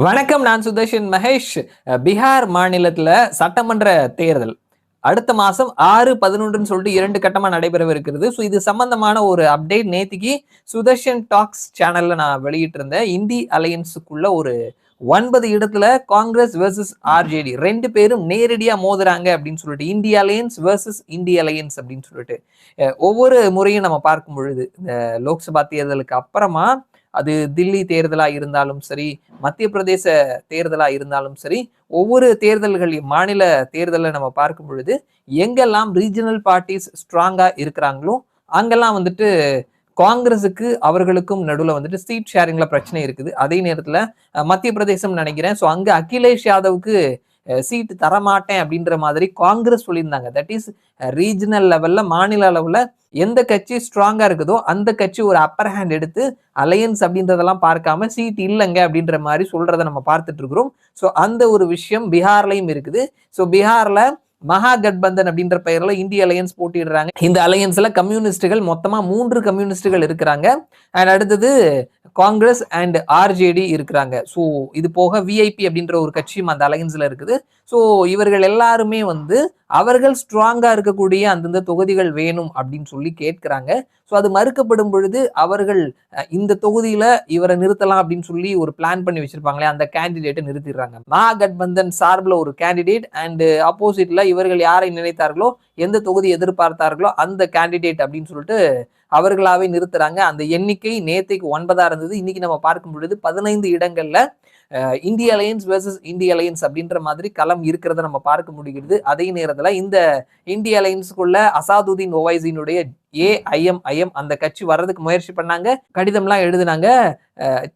வணக்கம். நான் சுதர்ஷன் மகேஷ். பீகார் மாநிலத்துல சட்டமன்ற தேர்தல் அடுத்த மாசம் 6/11 சொல்லிட்டு 2 கட்டமா நடைபெறவிருக்கிறது. ஸோ இது சம்பந்தமான ஒரு அப்டேட் நேத்திக்கு சுதர்ஷன் டாக்ஸ் சேனல்ல நான் வெளியிட்டு இருந்தேன். இந்தி அலையன்ஸுக்குள்ள ஒரு 9 இடத்துல காங்கிரஸ் வெர்சஸ் ஆர்ஜேடி 2 பேரும் நேரடியா மோதுறாங்க அப்படின்னு சொல்லிட்டு இந்திய அலையன்ஸ் வெர்சஸ் இந்திய அலையன்ஸ் அப்படின்னு சொல்லிட்டு ஒவ்வொரு முறையும் நம்ம பார்க்கும் பொழுது இந்த லோக்சபா தேர்தலுக்கு அப்புறமா அது தில்லி தேர்தலா இருந்தாலும் சரி, மத்திய பிரதேச தேர்தலா இருந்தாலும் சரி, ஒவ்வொரு தேர்தல்களையும் மாநில தேர்தலை நம்ம பார்க்கும் பொழுது எங்கெல்லாம் ரீஜனல் பார்ட்டிஸ் ஸ்ட்ராங்கா இருக்கிறாங்களோ அங்கெல்லாம் வந்துட்டு காங்கிரஸுக்கு அவர்களுக்கும் நடுவில் வந்துட்டு சீட் ஷேரிங்ல பிரச்சனை இருக்குது. அதே நேரத்துல மத்திய பிரதேசம் நினைக்கிறேன். ஸோ அங்க அகிலேஷ் யாதவுக்கு சீட்டு தரமாட்டேன் அப்படின்ற மாதிரி காங்கிரஸ் சொல்லியிருந்தாங்க. தட் இஸ் ரீஜனல் லெவல்ல மாநில அளவுல எந்த கட்சி ஸ்ட்ராங்கா இருக்குதோ அந்த கட்சி ஒரு அப்பர் ஹேண்ட் எடுத்து அலையன்ஸ் அப்படின்றதெல்லாம் பார்க்காம சீட் இல்லைங்க அப்படின்ற மாதிரி சொல்றதை நம்ம பார்த்துட்டு இருக்கிறோம். ஸோ அந்த ஒரு விஷயம் பீகார்லயும் இருக்குது. ஸோ பீகார்ல மகா கட்பந்தன் அப்படின்ற பெயர்ல இந்திய அலையன்ஸ் போட்டிடுறாங்க. இந்த அலையன்ஸ்ல கம்யூனிஸ்டுகள் மொத்தமா 3 கம்யூனிஸ்டுகள் இருக்கிறாங்க. அண்ட் அடுத்தது காங்கிரஸ் அண்ட் ஆர்ஜேடி இருக்கிறாங்க. ஸோ இது போக விஐபி அப்படின்ற ஒரு கட்சியும் அந்த அலையன்ஸ்ல இருக்குது. ஸோ இவர்கள் எல்லாருமே வந்து அவர்கள் ஸ்ட்ராங்கா இருக்கக்கூடிய அந்தந்த தொகுதிகள் வேணும் அப்படின்னு சொல்லி கேட்கிறாங்க. ஸோ அது மறுக்கப்படும் பொழுது அவர்கள் இந்த தொகுதியில இவரை நிறுத்தலாம் அப்படின்னு சொல்லி ஒரு பிளான் பண்ணி வச்சிருப்பாங்களே அந்த கேண்டிடேட்டை நிறுத்திடுறாங்க. மகா கட்பந்தன் சார்பில் ஒரு கேண்டிடேட் அண்ட் ஆப்போசிட்ல இவர்கள் யாரை நினைத்தார்களோ எந்த தொகுதி எதிர்பார்த்தார்களோ அந்த கேண்டிடேட் அப்படின்னு சொல்லிட்டு அவர்களாவே நிறுத்துறாங்க. அந்த எண்ணிக்கை நேத்தைக்கு 9 இருந்தது. இன்னைக்கு நம்ம பார்க்கும் பொழுது 15 இடங்கள்ல இந்திய அலையன்ஸ் வெர்சஸ் இந்திய அலையன்ஸ் அப்படின்ற மாதிரி களம் இருக்கிறத நம்ம பார்க்க முடிகிறது. அதே நேரத்துல இந்த இந்திய அலையன்ஸுக்குள்ள அசாதுதீன் ஓவைசியினுடைய ஏஐஎம் அந்த கட்சி வர்றதுக்கு முயற்சி பண்ணாங்க, கடிதம்லாம் எழுதினாங்க.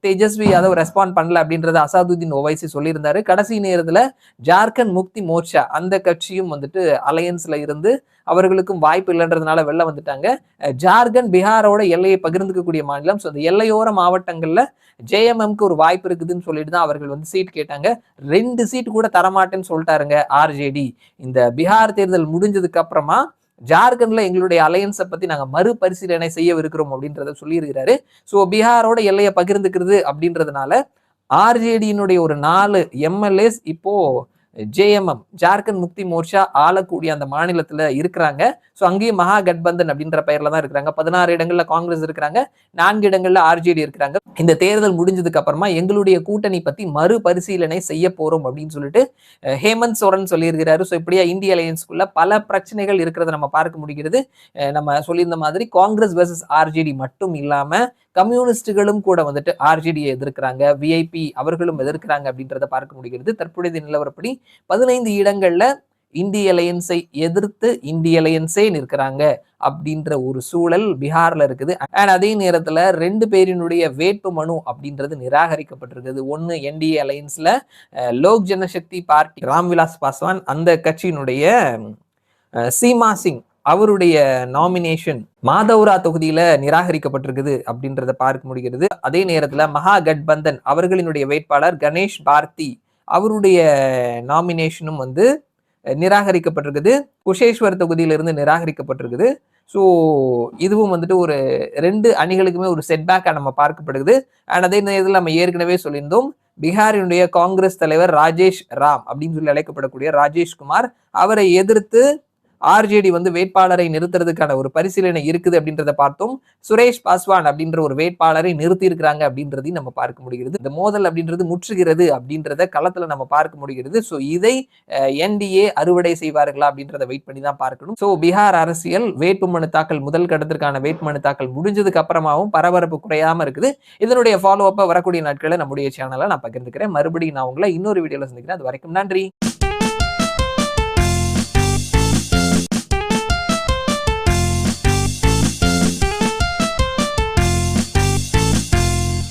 தேஜஸ்வி யாதவ் ரெஸ்பாண்ட் பண்ணல அப்படின்றத அசாதுதீன் ஓவைசி சொல்லியிருந்தாரு. கடைசி நேரத்துல ஜார்க்கண்ட் முக்தி மோர்ச்சா அந்த கட்சியும் வந்துட்டு அலையன்ஸ்ல இருந்து அவர்களுக்கும் வாய்ப்பு இல்லைன்றதுனால வெளில வந்துட்டாங்க. ஜார்க்கண்ட் பீகாரோட எல்லையை பகிர்ந்துக்கக்கூடிய மாநிலம். ஸோ அந்த எல்லையோர மாவட்டங்கள்ல ஜேஎம்எம்க்கு ஒரு வாய்ப்பு இருக்குதுன்னு சொல்லிட்டு தான் அவர்கள் வந்து சீட் கேட்டாங்க. 2 சீட் கூட தரமாட்டேன்னு சொல்லிட்டாருங்க ஆர்ஜேடி. இந்த பீகார் தேர்தல் முடிஞ்சதுக்கு அப்புறமா ஜார்க்கண்ட்ல எங்களுடைய அலையன்ஸை பத்தி நாங்க மறுபரிசீலனை செய்யவிருக்கிறோம் அப்படின்றத சொல்லியிருக்கிறாரு. ஸோ பீகாரோட எல்லையை பகிர்ந்துக்கிறது அப்படின்றதுனால ஆர்ஜேடியினுடைய ஒரு 4 எம்எல்ஏஸ் இப்போ ஜேஎம்எம் ஜார்க்கண்ட் முக்தி மோர்ச்சா ஆளக்கூடிய அந்த மாநிலத்துல இருக்கிறாங்க. ஸோ அங்கேயும் மகா கட்பந்தன் அப்படின்ற பெயர்ல தான் இருக்கிறாங்க. 16 இடங்கள்ல காங்கிரஸ் இருக்கிறாங்க, 4 இடங்கள்ல ஆர்ஜேடி இருக்கிறாங்க. இந்த தேர்தல் முடிஞ்சதுக்கு அப்புறமா எங்களுடைய கூட்டணி பத்தி மறுபரிசீலனை செய்ய போறோம் அப்படின்னு சொல்லிட்டு ஹேமந்த் சோரன் சொல்லியிருக்கிறாரு. ஸோ இப்படியா இந்திய அலையன்ஸ்குள்ள பல பிரச்சனைகள் இருக்கிறத நம்ம பார்க்க முடிகிறது. நம்ம சொல்லியிருந்த மாதிரி காங்கிரஸ் வெர்சஸ் ஆர்ஜேடி மட்டும் இல்லாம கம்யூனிஸ்டுகளும் கூட வந்துட்டு ஆர்ஜேடியை எதிர்க்கிறாங்க, விஐபி அவர்களும் எதிர்க்கிறாங்க அப்படின்றத பார்க்க முடிகிறது. தற்பொழுது நிலவரப்படி 15 இடங்கள்ல இந்திய அலையன்ஸை எதிர்த்து இந்திய அலையன்ஸே நிற்கிறாங்க அப்படின்ற ஒரு சூழல் பீகார்ல இருக்குது. அண்ட் அதே நேரத்துல 2 பேரினுடைய வேட்பு மனு அப்படின்றது நிராகரிக்கப்பட்டிருக்குது. ஒன்னு என்டிஏ அலையன்ஸ்ல லோக் ஜனசக்தி பார்ட்டி ராம்விலாஸ் பாஸ்வான் அந்த கட்சியினுடைய சீமா சிங் அவருடைய நாமினேஷன் மாதௌரா தொகுதியில நிராகரிக்கப்பட்டிருக்குது அப்படின்றத பார்க்க முடிகிறது. அதே நேரத்துல மகா கட்பந்தன் அவர்களினுடைய வேட்பாளர் கணேஷ் பார்த்தி அவருடைய நாமினேஷனும் வந்து நிராகரிக்கப்பட்டிருக்குது. குஷேஸ்வர் தொகுதியிலிருந்து நிராகரிக்கப்பட்டிருக்குது. ஸோ இதுவும் வந்துட்டு ஒரு 2 அணிகளுக்குமே ஒரு செட்பேக்கா நம்ம பார்க்கப்படுது. அண்ட் அதே நேரத்தில் நம்ம ஏற்கனவே சொல்லியிருந்தோம், பீகாரினுடைய காங்கிரஸ் தலைவர் ராஜேஷ் ராம் அப்படின்னு சொல்லி அழைக்கப்படக்கூடிய ராஜேஷ்குமார் அவரை எதிர்த்து ஆர்ஜேடி வந்து வேட்பாளரை நிறுத்துறதுக்கான ஒரு பரிசீலனை இருக்குது அப்படின்றத பார்த்தோம். சுரேஷ் பாஸ்வான் அப்படின்ற ஒரு வேட்பாளரை நிறுத்தி இருக்கிறாங்க அப்படின்றதையும் நம்ம பார்க்க முடிகிறது. இந்த மோதல் அப்படின்றது முற்றுகிறது அப்படின்றத களத்துல நம்ம பார்க்க முடிகிறது. ஸோ இதை என்டிஏ அறுவடை செய்வார்களா அப்படின்றத வெயிட் பண்ணி தான் பார்க்கணும். ஸோ பீகார் அரசியல் வேட்புமனு தாக்கல் முதல் கட்டத்திற்கான வேட்புமனு தாக்கல் முடிஞ்சதுக்கு அப்புறமாவும் பரபரப்பு குறையாம இருக்குது. இதனுடைய ஃபாலோ அப்ப வரக்கூடிய நாட்களை நம்முடைய சேனலை நான் பகிர்ந்துக்கிறேன். மறுபடியும் நான் உங்களை இன்னொரு வீடியோல சந்திக்கிறேன். அது வரைக்கும் நன்றி.